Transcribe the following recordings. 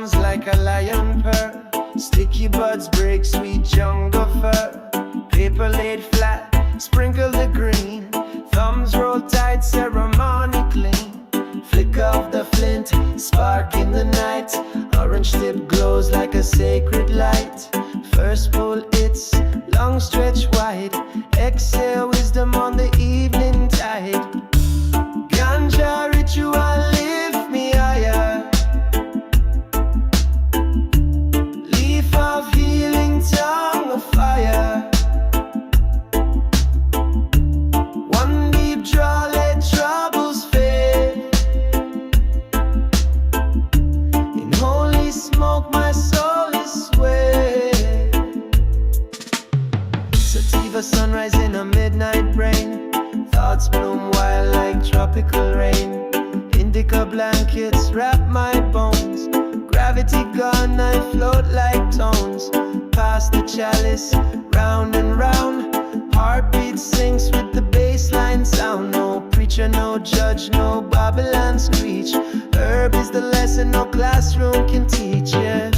sounds like a lion purr. Sticky buds break sweet jungle fur. Paper laid flat, sprinkle the green. Thumbs roll tight, ceremony clean. Flick of the flint, spark in the night. Orange tip glows like a sacred light. First pull it's long stretch wide. Exhale wisdom on the evening tide. Ganja ritual lift me higher. Leaf of healing, tongue of fire. One deep draw, let troubles fade. In holy smoke my soul is swayed. Sativa sunrise in a midnight rain. Thoughts bloom wild like tropical rain. Indica blankets wrap my bones. Gravity gone, I float like tones. Past the chalice, round and round. Heartbeat syncs with the bassline sound. No preacher, no judge, no Babylon screech. Herb is the lesson no classroom can teach, yeah.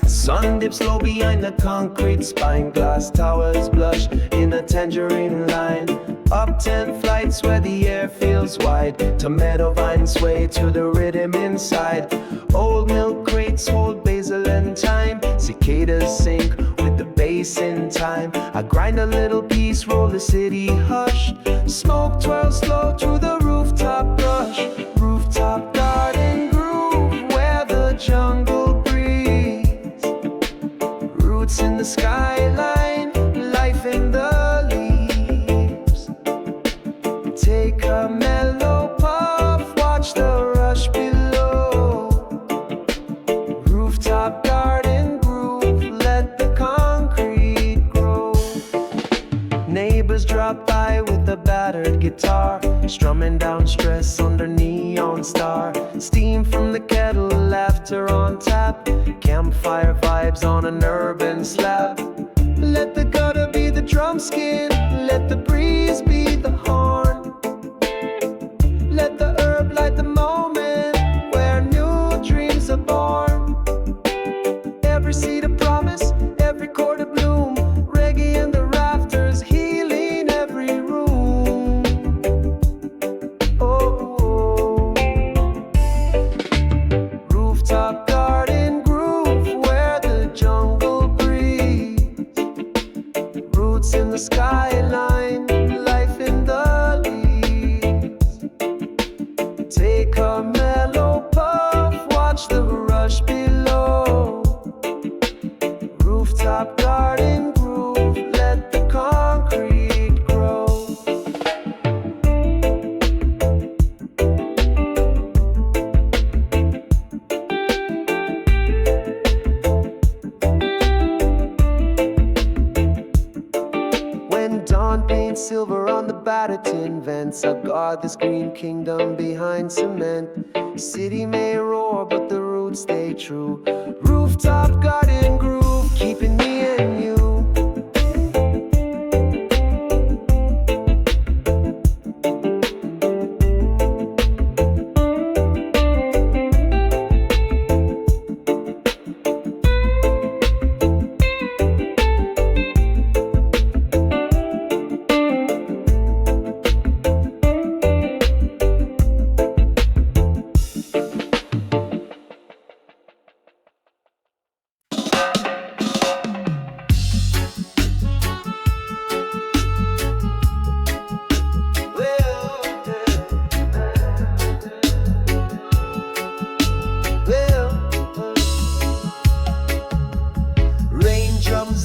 Sun dips low behind the concrete spine. Glass towers blush in a tangerine line. Up 10 flights where the air feels wide. Tomato vines sway to the rhythm inside. Old milk crates hold basil and thyme. Cicadas sink with the bass in time. I grind a little piece, roll the city hush. Smoke twirls slow through the rooftop rush. Rooftop garden groove where the jungle roots in the skyline, life in the leaves. Take a mellow puff, watch the rush below. Rooftop garden groove, let the concrete grow. Neighbors drop by with a battered guitar, strumming down stress under neon star. Steam from the kettle, laughter on tap. Campfire vibes on an urban slab. Let the gutter be the drum skin. Let the breeze be the horn. Let the herb light the moment where new dreams are born. Every seed a promise, every chord a bloom. Reggae in the rafters, healing every room. Oh. Rooftop garden groove where the jungle breathes. Roots in the skyline. ladder tin vents. I guard this green kingdom behind cement. City may roar, but the roots stay true. Rooftop garden groove, keeping me and you.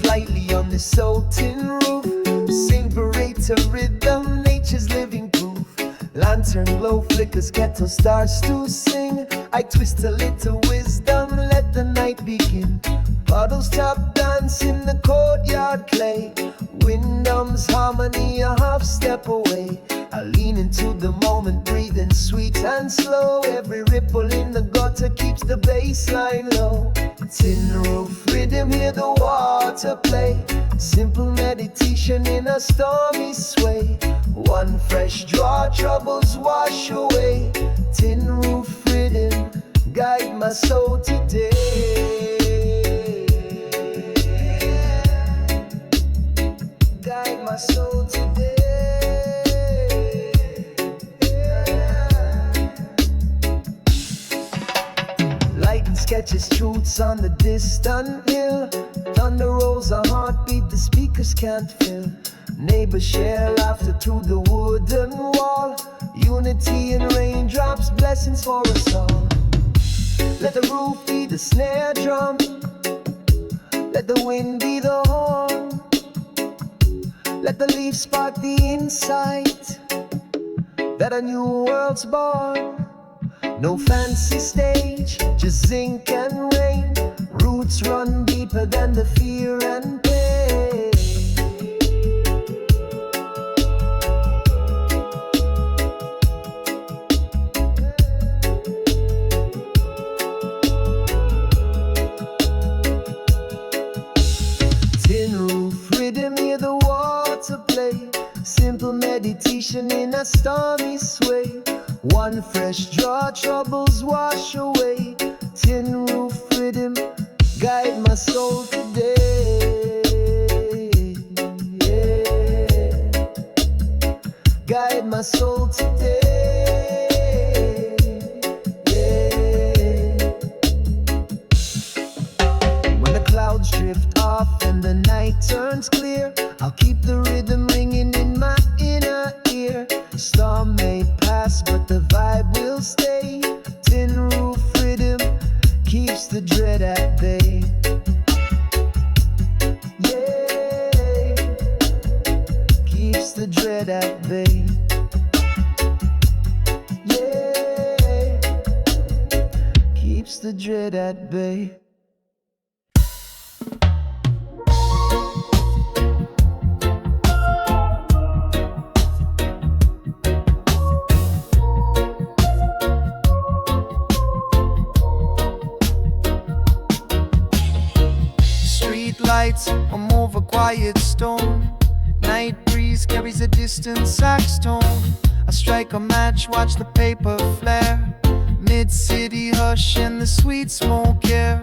Lightly on this old tin roof, sing parade to rhythm, nature's living proof. Lantern glow flickers, kettle starts to sing. I twist a little wisdom, let the night begin. Puddles tap dance in the courtyard clay. Wyndham's harmony a half step away. I lean into the moment, breathing sweet and slow. Every ripple in the gutter keeps the bass line low. Tin roof rhythm, hear the water play. Simple meditation in a stormy sway. One fresh draw, troubles wash away. Tin roof rhythm, guide my soul today. Guide my soul today. Lighting sketches truths on the distant hill. Thunder rolls a heartbeat the speakers can't fill. Neighbors share laughter through the wooden wall. Unity in raindrops, blessings for us all. Let the roof be the snare drum. Let the wind be the horn. Let the leaves spark the insight that a new world's born. No fancy stage, just zinc and rain. Roots run deeper than the fear and pain. Tin roof rhythm, hear the water play. Simple meditation in a stormy sway. One fresh draw, troubles wash away. Tin roof rhythm, guide my soul today. Yeah. Guide my soul today. Yeah. When the clouds drift off and the night turns clear, I'll keep the rhythm ringing in my inner ear. Storm may pass, but the vibe will stay. Tin roof rhythm keeps the dread at bay. Yeah, keeps the dread at bay. Yeah, keeps the dread at bay. Lights I'm over quiet stone. Night breeze carries a distant sax tone. I strike a match, watch the paper flare. Mid-city hush and the sweet smoke air.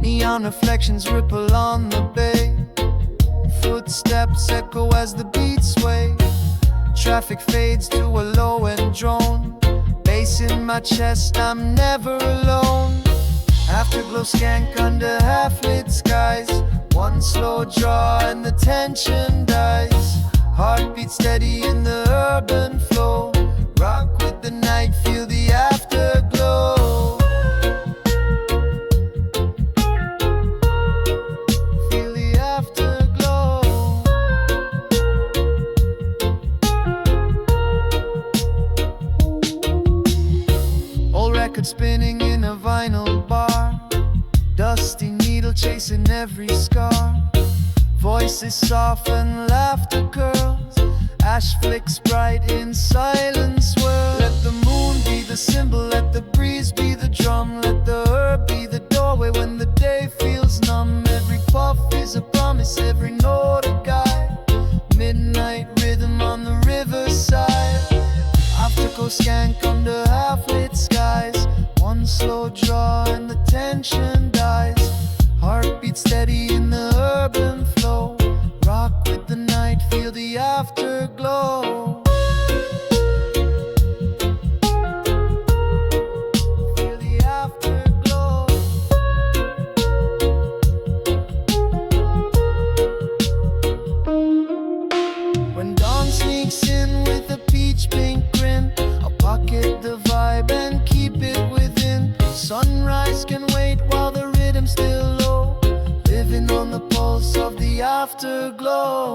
Neon reflections ripple on the bay. Footsteps echo as the beats sway. Traffic fades to a low-end drone. Bass in my chest, I'm never alone. Afterglow skank under half-lit skies. One slow draw and the tension dies. Heartbeat steady in the urban flow. Rock with the night, feel the afterglow. Feel the afterglow. Old record spinning in a vinyl bar. Dusty needle chasing every scar. Voices soft and laughter curls. Ash flicks bright in silence swirl. Let the moon be the symbol, let the breeze be the drum, let the herb be the doorway when the day feels numb. Every puff is a promise, every note a guide. Midnight rhythm on the riverside. Afterglow skank under half-lit skies. One slow draw and the tension dies. Heartbeat steady in the urban flow. Rock with the night, feel the afterglow. Feel the afterglow. When dawn sneaks in with a peach pink grin, I'll pocket the vibe and keep it within. Sunrise can wait while the rhythm's still low. Living on the pulse of the afterglow.